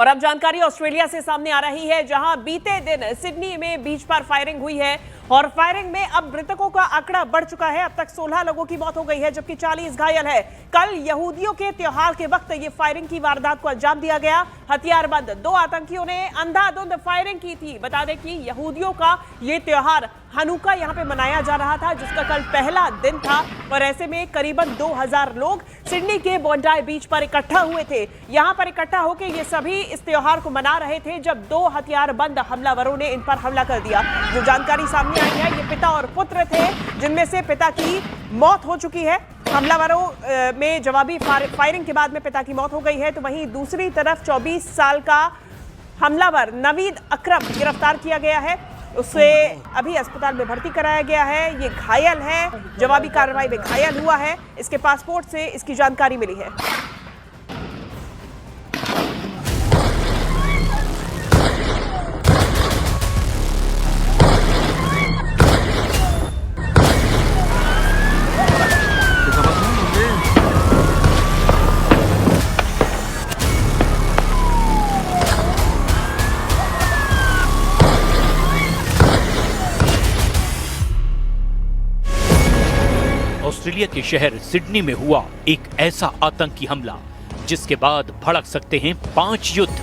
और अब जानकारी ऑस्ट्रेलिया से सामने आ रही है, जहां बीते दिन सिडनी में बीच पर फायरिंग हुई है और फायरिंग में अब मृतकों का आंकड़ा बढ़ चुका है। अब तक 16 लोगों की मौत हो गई है, जबकि 40 घायल है। कल यहूदियों के त्योहार के वक्त ये फायरिंग की वारदात को अंजाम दिया गया। हथियारबंद 2 आतंकियों ने अंधाधुंध फायरिंग की थी। बता दें कि यहूदियों का ये त्योहार हनुका यहां पे मनाया जा रहा था, जिसका कल पहला दिन था और ऐसे में करीबन 2000 लोग सिडनी के बोंडाई बीच पर इकट्ठा हुए थे। यहां पर इकट्ठा होकर ये सभी इस त्योहार को मना रहे थे, जब 2 हथियारबंद हमलावरों ने इन पर हमला कर दिया। जो जानकारी सामने आई है, ये पिता और पुत्र थे, जिनमें से पिता की मौत हो चुकी है। हमलावरों में जवाबी फायरिंग के बाद में पिता की मौत हो गई है। तो वहीं दूसरी तरफ 24 साल का हमलावर नवीद अकरम गिरफ्तार किया गया है। उसे अभी अस्पताल में भर्ती कराया गया है। ये घायल है, जवाबी कार्रवाई में घायल हुआ है। इसके पासपोर्ट से इसकी जानकारी मिली है। ऑस्ट्रेलिया के शहर सिडनी में हुआ एक ऐसा आतंकी हमला जिसके बाद भड़क सकते हैं 5 युद्ध।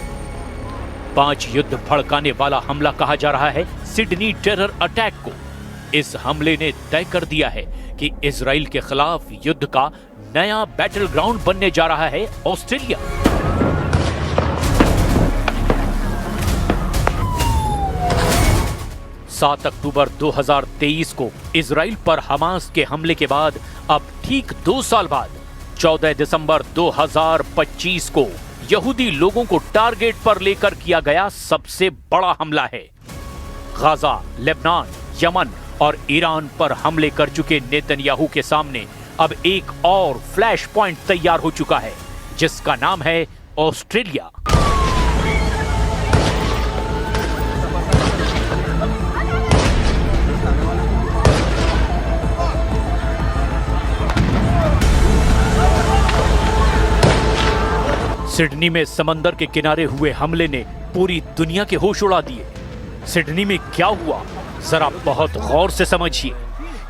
5 युद्ध भड़काने वाला हमला कहा जा रहा है सिडनी टेरर अटैक को। इस हमले ने तय कर दिया है कि इजराइल के खिलाफ युद्ध का नया बैटल ग्राउंड बनने जा रहा है ऑस्ट्रेलिया। सात अक्टूबर 2023 को इजराइल पर हमास के हमले के बाद अब ठीक 2 साल बाद 14 दिसंबर 2025 को यहूदी लोगों को टारगेट पर लेकर किया गया सबसे बड़ा हमला है। गाजा, लेबनान, यमन और ईरान पर हमले कर चुके नेतन्याहू के सामने अब एक और फ्लैश पॉइंट तैयार हो चुका है, जिसका नाम है ऑस्ट्रेलिया। सिडनी में समंदर के किनारे हुए हमले ने पूरी दुनिया के होश उड़ा दिए। सिडनी में क्या हुआ, जरा बहुत गौर से समझिए,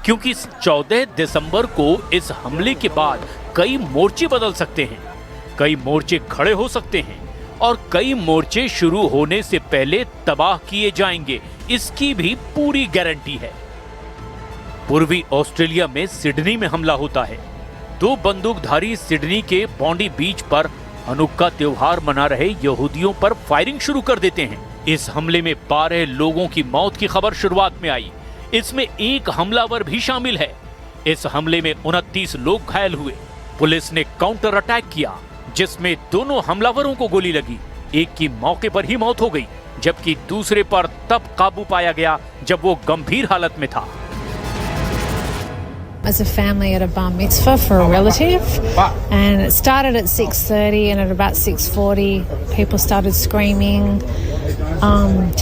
क्योंकि 14 दिसंबर को इस हमले के बाद कई मोर्चे बदल सकते हैं, कई मोर्चे खड़े हो सकते हैं और कई मोर्चे शुरू होने से पहले तबाह किए जाएंगे, इसकी भी पूरी गारंटी है। पूर्वी ऑस्ट्रेलिया में सिडनी में हमला होता है। 2 बंदूकधारी सिडनी के बॉन्डी बीच पर हनुक्का त्योहार मना रहे यहूदियों पर फायरिंग शुरू कर देते हैं। इस हमले में 12 लोगों की मौत की खबर शुरुआत में आई। इसमें एक हमलावर भी शामिल है। इस हमले में 29 लोग घायल हुए। पुलिस ने काउंटर अटैक किया, जिसमें दोनों हमलावरों को गोली लगी। एक की मौके पर ही मौत हो गई, जबकि दूसरे पर तब काबू पाया गया जब वो गंभीर हालत में था। As a family at a bar mitzvah for a relative, and it started at 6:30, and at about 6:40 people started screaming,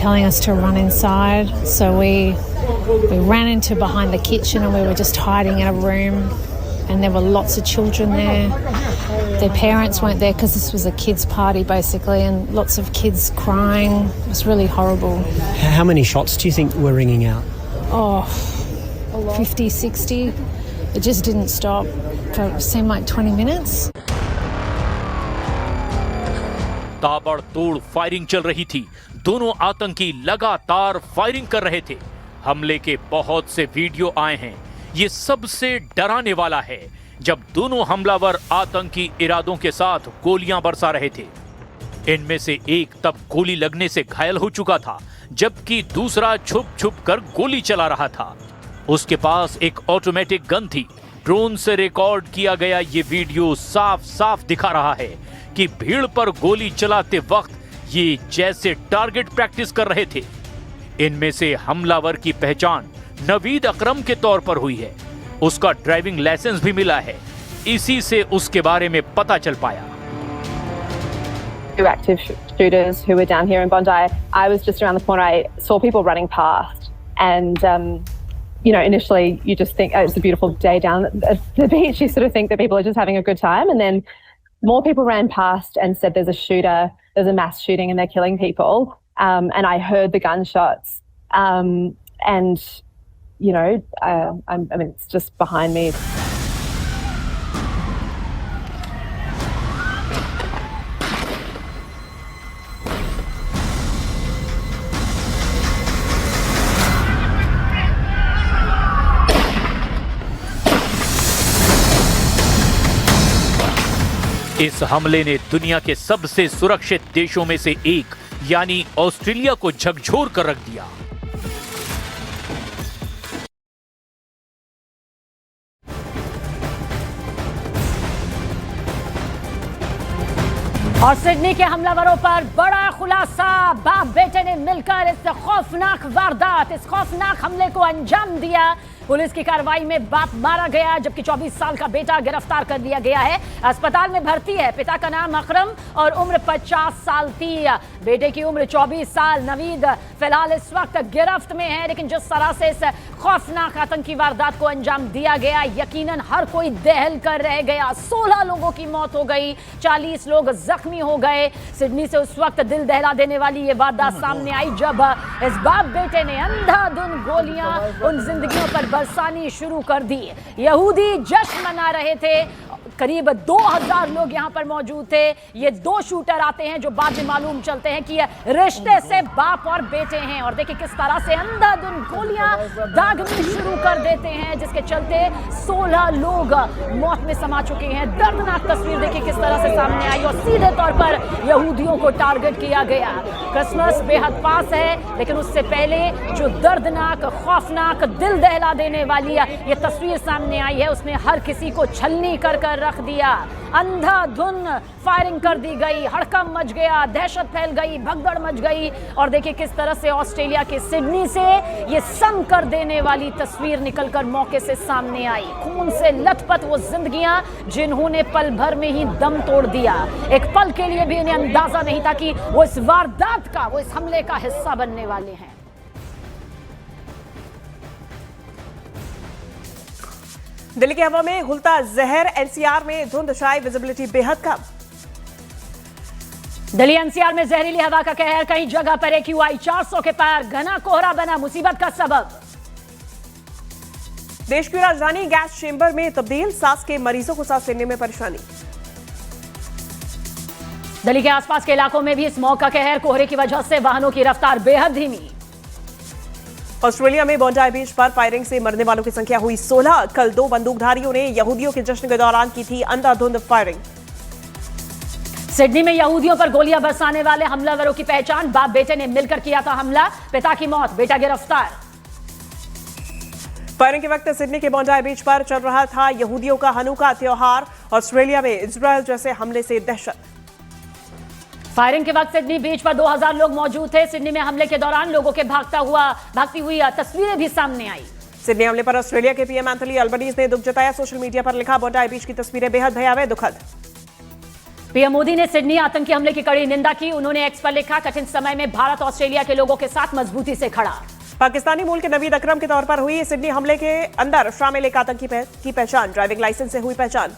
telling us to run inside. So we ran into behind the kitchen, and we were just hiding in a room, and there were lots of children there. Their parents weren't there because this was a kids party basically, and lots of kids crying. It was really horrible. How many shots do you think were ringing out? Oh, 50, 60. It just didn't stop for it seemed like 20 minutes. ताबड़तोड़ firing चल रही थी। दोनों आतंकी लगातार firing कर रहे थे। हमले के बहुत से वीडियो आए हैं। ये सबसे डराने वाला है जब दोनों हमलावर आतंकी इरादों के साथ गोलियां बरसा रहे थे। इनमें से एक तब गोली लगने से घायल हो चुका था, जबकि दूसरा छुप छुप कर गोली चला रहा था। उसके पास एक ऑटोमेटिक गन थी। ड्रोन से रिकॉर्ड किया गया ये वीडियो साफ साफ दिखा रहा है कि भीड़ पर गोली चलाते वक्त ये जैसे टारगेट प्रैक्टिस कर रहे थे। इनमें से हमलावर की पहचान नवीद अकरम के तौर पर हुई है। उसका ड्राइविंग लाइसेंस भी मिला है। इसी से उसके बारे में पता चल पाया। Two active shooters who were down here in Bondi. I was just around the corner. I saw people running past, and you know, initially you just think, oh, it's a beautiful day down at the beach. You sort of think that people are just having a good time. And then more people ran past and said there's a shooter there's a mass shooting and they're killing people. And I heard the gunshots. And, you know, I mean, it's just behind me. इस हमले ने दुनिया के सबसे सुरक्षित देशों में से एक यानी ऑस्ट्रेलिया को झकझोर कर रख दिया। और सिडनी के हमलावरों पर बड़ा खुलासा, बाप बेटे ने मिलकर इस खौफनाक वारदात, इस खौफनाक हमले को अंजाम दिया। पुलिस की कार्रवाई में बाप मारा गया जबकि 24 साल का बेटा गिरफ्तार कर लिया गया है। अस्पताल में भर्ती है। पिता का नाम अकरम और उम्र 50 साल थी। बेटे की उम्र 24 साल। नवीद फिलहाल इस वक्त गिरफ्त में है। लेकिन जिस तरह से इस खौफनाक आतंकी वारदात को अंजाम दिया गया, यकीनन हर कोई दहल कर रह गया। 16 लोगों की मौत हो गई, 40 लोग जख्मी हो गए। सिडनी से उस वक्त दिल दहला देने वाली ये वारदात सामने आई जब इस बाप बेटे ने अंधाधुंध गोलियां उन जिंदगियों पर बरसानी शुरू कर दी। यहूदी जश्न मना रहे थे। करीब 2000 लोग यहाँ पर मौजूद थे। ये दो शूटर आते हैं जो बाद में मालूम चलते हैं कि ये रिश्ते से बाप और बेटे हैं। और देखिए किस तरह से अंधाधुंध गोलियां दागनी शुरू कर देते हैं, जिसके चलते 16 लोग मौत में समा चुके हैं। दर्दनाक तस्वीर देखिए किस तरह से सामने आई और सीधे तौर पर यहूदियों को टारगेट किया गया। क्रिसमस बेहद पास है, लेकिन उससे पहले जो दर्दनाक, खौफनाक, दिल दहला देने वाली ये तस्वीर सामने आई है, उसने हर किसी को छलनी कर रख दिया। अंधाधुंध फायरिंग कर दी गई, हड़कंप मच गया, दहशत फैल गई, भगदड़ मच गई। और देखिए किस तरह से ऑस्ट्रेलिया के सिडनी से ये सम कर देने वाली तस्वीर निकलकर मौके से सामने आई। खून से लथपथ वो जिंदगियां जिन्होंने पल भर में ही दम तोड़ दिया। एक पल के लिए भी इन्हें अंदाजा नहीं था कि वो इस वारदात का, वो इस हमले का हिस्सा बनने वाले हैं। दिल्ली की हवा में घुलता जहर, एनसीआर में धुंध छाई, विजिबिलिटी बेहद कम। दिल्ली एनसीआर में जहरीली हवा का कहर, कई जगह पर AQI 400 के पार, घना कोहरा बना मुसीबत का सबब। देश की राजधानी गैस चेंबर में तब्दील, सांस के मरीजों को सांस लेने में परेशानी। दिल्ली के आसपास के इलाकों में भी स्मॉग का कहर, कोहरे की वजह से वाहनों की रफ्तार बेहद धीमी। ऑस्ट्रेलिया में बॉन्डाई बीच पर फायरिंग से मरने वालों की संख्या हुई 16। कल 2 बंदूकधारियों ने यहूदियों के जश्न के दौरान की थी अंधाधुंध फायरिंग। सिडनी में यहूदियों पर गोलियां बरसाने वाले हमलावरों की पहचान, बाप बेटे ने मिलकर किया था हमला, पिता की मौत, बेटा गिरफ्तार। फायरिंग के वक्त सिडनी के बॉन्डाई बीच पर चल रहा था यहूदियों का हनुका त्योहार। ऑस्ट्रेलिया में इजरायल जैसे हमले से दहशत। फायरिंग के वक्त सिडनी बीच पर 2000 लोग मौजूद थे। सिडनी में हमले के दौरान लोगों के भागती हुई तस्वीरें भी सामने आई। सिडनी हमले पर ऑस्ट्रेलिया के पीएम एंथनी अल्बनीज ने दुख जताया। सोशल मीडिया पर लिखा, बॉन्डाई बीच की तस्वीरें बेहद भयावह, दुखद। पीएम मोदी ने सिडनी आतंकी हमले की कड़ी निंदा की। उन्होंने एक्स पर लिखा, कठिन समय में भारत ऑस्ट्रेलिया के लोगों के साथ मजबूती से खड़ा। पाकिस्तानी मूल के नवीद अकरम के तौर पर हुई सिडनी हमले के अंदर शामिल एक आतंकी की पहचान, ड्राइविंग लाइसेंस से हुई पहचान।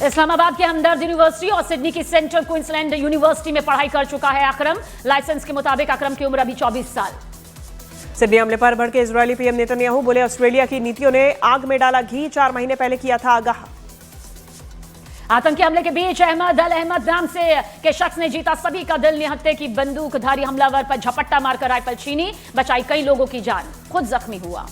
इस्लामाबाद के हमदर्द यूनिवर्सिटी और सिडनी की सेंट्रल क्वींसलैंड यूनिवर्सिटी में पढ़ाई कर चुका है अकरम। लाइसेंस के मुताबिक अकरम की उम्र अभी 24 साल। सिडनी हमले पर भड़के इजरायली पीएम नेतन्याहू, बोले ऑस्ट्रेलिया की नीतियों ने आग में डाला घी, 4 महीने पहले किया था आगाह। आतंकी हमले के बीच अहमद अल अहमद नाम से के शख्स ने जीता सभी का दिल। निहत्थे की बंदूकधारी हमलावर पर झपट्टा मारकर राइफल छीनी, बचाई कई लोगों की जान, खुद जख्मी हुआ।